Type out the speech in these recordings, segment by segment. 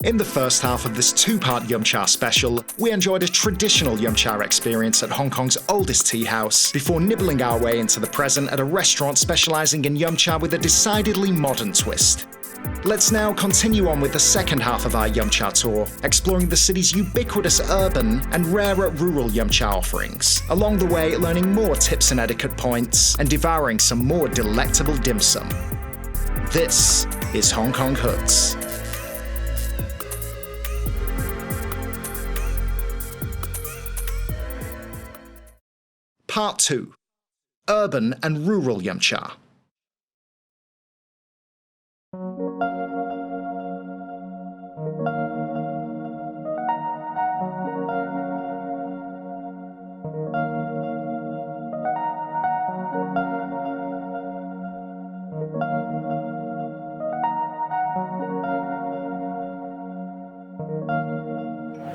In the first half of this two-part Yum Cha special, we enjoyed a traditional Yum Cha experience at Hong Kong's oldest tea house, before nibbling our way into the present at a restaurant specialising in Yum Cha with a decidedly modern twist. Let's now continue on with the second half of our Yum Cha tour, exploring the city's ubiquitous urban and rarer rural Yum Cha offerings. Along the way, learning more tips and etiquette points, and devouring some more delectable dim sum. This is Hong Kong Hoods. Part 2. Urban and Rural Yum Cha.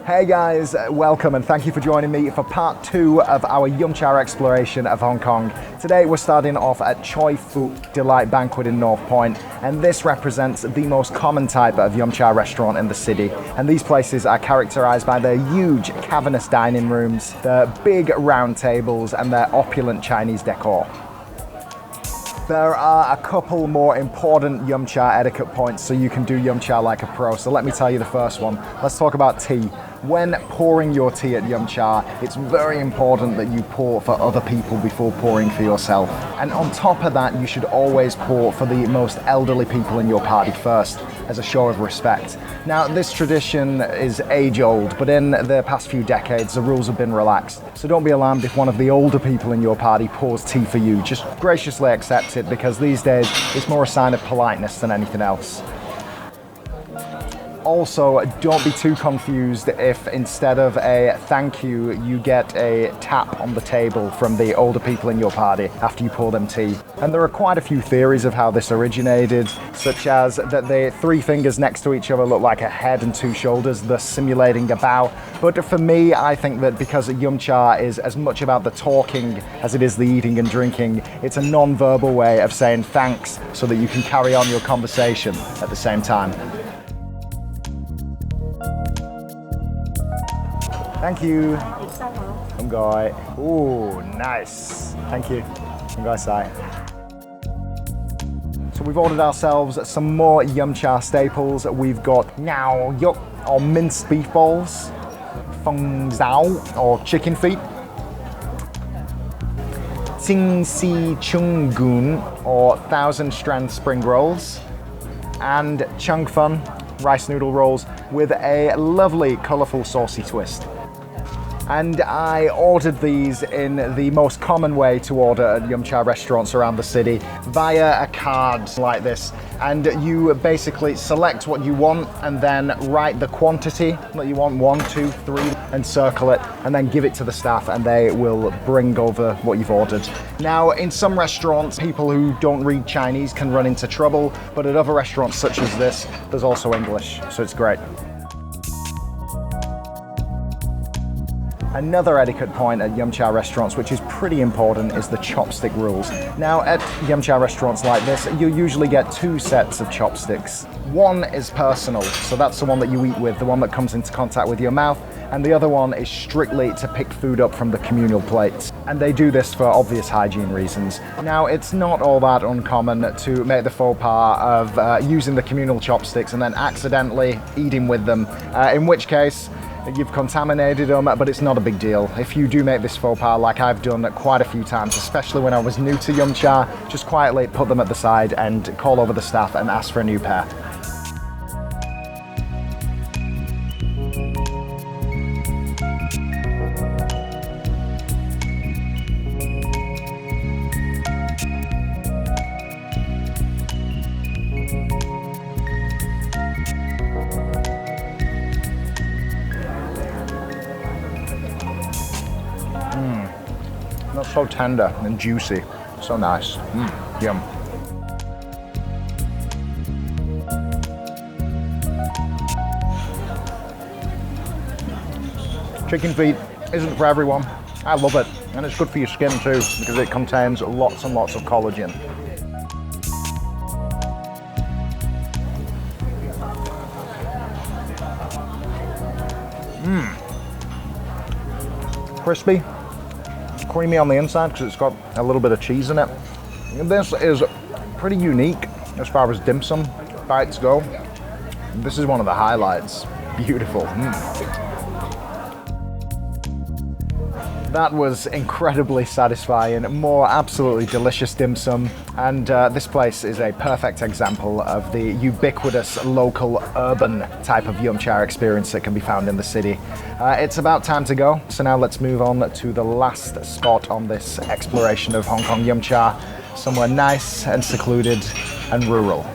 Hey guys, welcome and thank you for joining me for part 2 of our Yum Cha exploration of Hong Kong. Today we're starting off at Choi Fook Delight Banquet in North Point, and this represents the most common type of Yum Cha restaurant in the city. And these places are characterized by their huge cavernous dining rooms, their big round tables, and their opulent Chinese decor. There are a couple more important Yum Cha etiquette points so you can do Yum Cha like a pro. So let me tell you the first one. Let's talk about tea. When pouring your tea at Yum Cha, it's very important that you pour for other people before pouring for yourself. And on top of that, you should always pour for the most elderly people in your party first, as a show of respect. Now, this tradition is age-old, but in the past few decades, the rules have been relaxed. So don't be alarmed if one of the older people in your party pours tea for you. Just graciously accept it, because these days, it's more a sign of politeness than anything else. Also, don't be too confused if instead of a thank you, you get a tap on the table from the older people in your party after you pour them tea. And there are quite a few theories of how this originated, such as that the 3 fingers next to each other look like a head and 2 shoulders, thus simulating a bow. But for me, I think that because Yum Cha is as much about the talking as it is the eating and drinking, it's a non-verbal way of saying thanks so that you can carry on your conversation at the same time. Thank you. Không gọi. Ooh, nice. Thank you. Không gọi sai. So we've ordered ourselves some more Yum Cha staples. We've got ngao yuk, or minced beef balls, feng zao, or chicken feet, ting si chung gun, or thousand strand spring rolls, and chung fun, rice noodle rolls with a lovely colourful saucy twist. And I ordered these in the most common way to order at Yum Cha restaurants around the city, via a card like this. And you basically select what you want and then write the quantity that you want, 1, 2, 3, and circle it, and then give it to the staff and they will bring over what you've ordered. Now, in some restaurants, people who don't read Chinese can run into trouble, but at other restaurants such as this, there's also English, so it's great. Another etiquette point at Yum Cha restaurants, which is pretty important, is the chopstick rules. Now, at Yum Cha restaurants like this, you usually get 2 sets of chopsticks. One is personal, so that's the one that you eat with, the one that comes into contact with your mouth, and the other one is strictly to pick food up from the communal plates. And they do this for obvious hygiene reasons. Now, it's not all that uncommon to make the faux pas of using the communal chopsticks and then accidentally eating with them, in which case, you've contaminated them, but it's not a big deal. If you do make this faux pas, like I've done quite a few times, especially when I was new to Yum Cha, just quietly put them at the side and call over the staff and ask for a new pair. Not so tender and juicy, so nice. Yum. Chicken feet isn't for everyone. I love it, and it's good for your skin too, because it contains lots and lots of collagen. Crispy, creamy on the inside because it's got a little bit of cheese in it. This is pretty unique as far as dim sum bites go. This is one of the highlights. Beautiful. That was incredibly satisfying, more absolutely delicious dim sum, and this place is a perfect example of the ubiquitous local urban type of yum cha experience that can be found in the city. It's about time to go, so now let's move on to the last spot on this exploration of Hong Kong yum cha, somewhere nice and secluded and rural.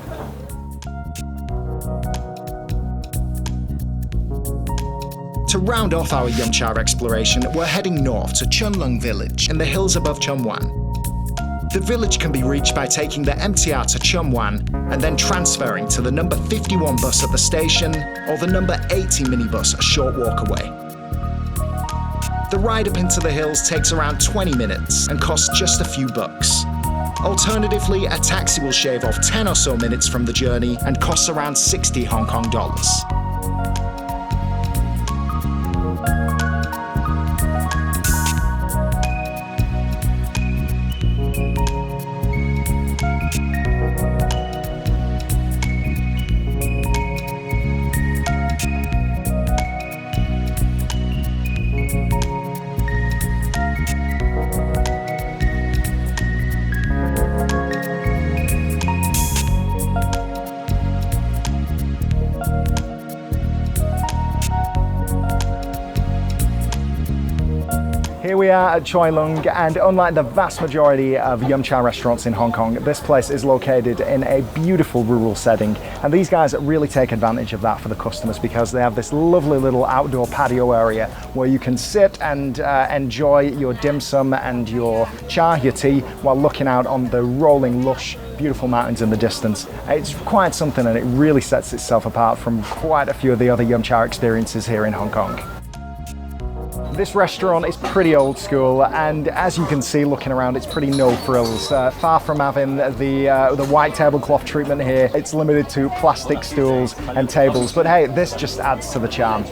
To round off our yum cha exploration, we're heading north to Chuen Lung village in the hills above Chuen Wan. The village can be reached by taking the MTR to Chuen Wan and then transferring to the number 51 bus at the station or the number 80 minibus a short walk away. The ride up into the hills takes around 20 minutes and costs just a few bucks. Alternatively, a taxi will shave off 10 or so minutes from the journey and costs around 60 Hong Kong dollars. Here we are at Choi Lung, and unlike the vast majority of yum cha restaurants in Hong Kong, this place is located in a beautiful rural setting, and these guys really take advantage of that for the customers because they have this lovely little outdoor patio area where you can sit and enjoy your dim sum and your cha, your tea, while looking out on the rolling, lush, beautiful mountains in the distance. It's quite something, and it really sets itself apart from quite a few of the other yum cha experiences here in Hong Kong. This restaurant is pretty old school, and as you can see looking around, it's pretty no frills. Far from having the white tablecloth treatment here, it's limited to plastic stools and tables, but hey, this just adds to the charm.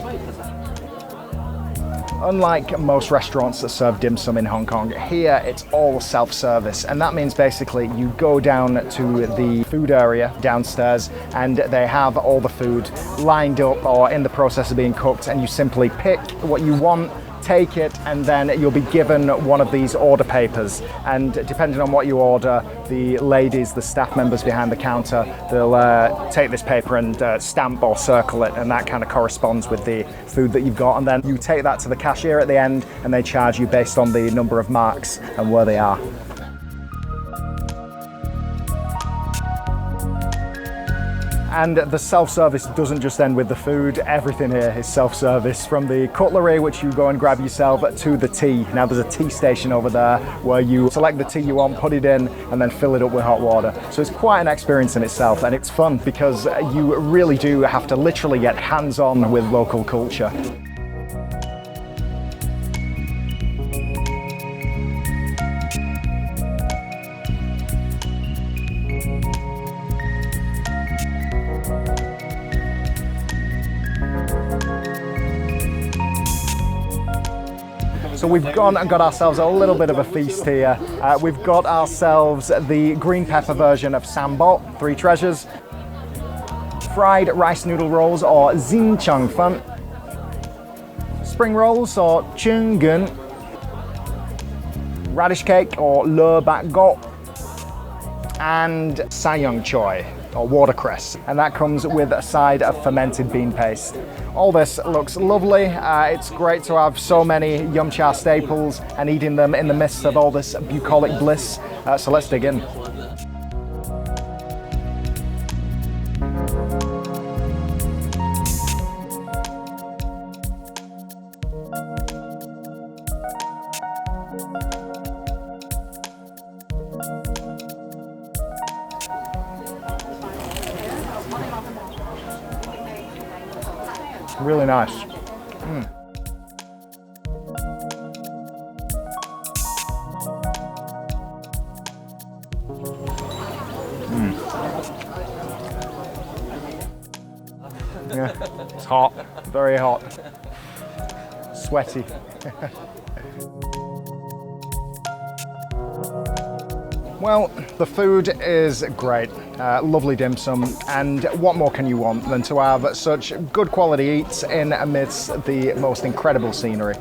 Unlike most restaurants that serve dim sum in Hong Kong, here it's all self-service, and that means basically you go down to the food area downstairs and they have all the food lined up or in the process of being cooked, and you simply pick what you want, take it, and then you'll be given one of these order papers, and depending on what you order, the ladies, the staff members behind the counter, they'll take this paper and stamp or circle it, and that kind of corresponds with the food that you've got, and then you take that to the cashier at the end and they charge you based on the number of marks and where they are. And the self-service doesn't just end with the food, everything here is self-service, from the cutlery, which you go and grab yourself, to the tea. Now there's a tea station over there where you select the tea you want, put it in, and then fill it up with hot water. So it's quite an experience in itself, and it's fun because you really do have to literally get hands-on with local culture. So we've gone and got ourselves a little bit of a feast here. We've got ourselves the green pepper version of sambot, 3 treasures, fried rice noodle rolls or xin chang fan, spring rolls or chung gun, radish cake or le bat got, and sayang choy or watercress, and that comes with a side of fermented bean paste. All this looks lovely. It's great to have so many yum cha staples and eating them in the midst of all this bucolic bliss. So let's dig in. Really nice. Yeah, it's hot, very hot. sweaty. Well, the food is great. Lovely dim sum, and what more can you want than to have such good quality eats in amidst the most incredible scenery.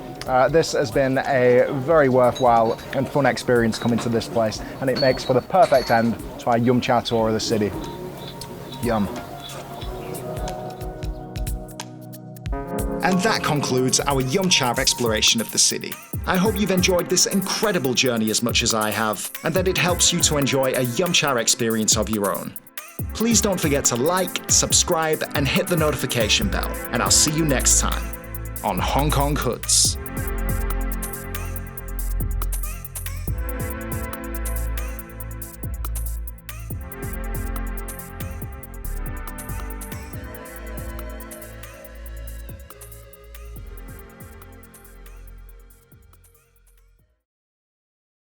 This has been a very worthwhile and fun experience coming to this place, and it makes for the perfect end to our Yum Cha tour of the city. Yum. And that concludes our Yum Cha exploration of the city. I hope you've enjoyed this incredible journey as much as I have, and that it helps you to enjoy a Yum Cha experience of your own. Please don't forget to like, subscribe, and hit the notification bell, and I'll see you next time on Hong Kong Hoods.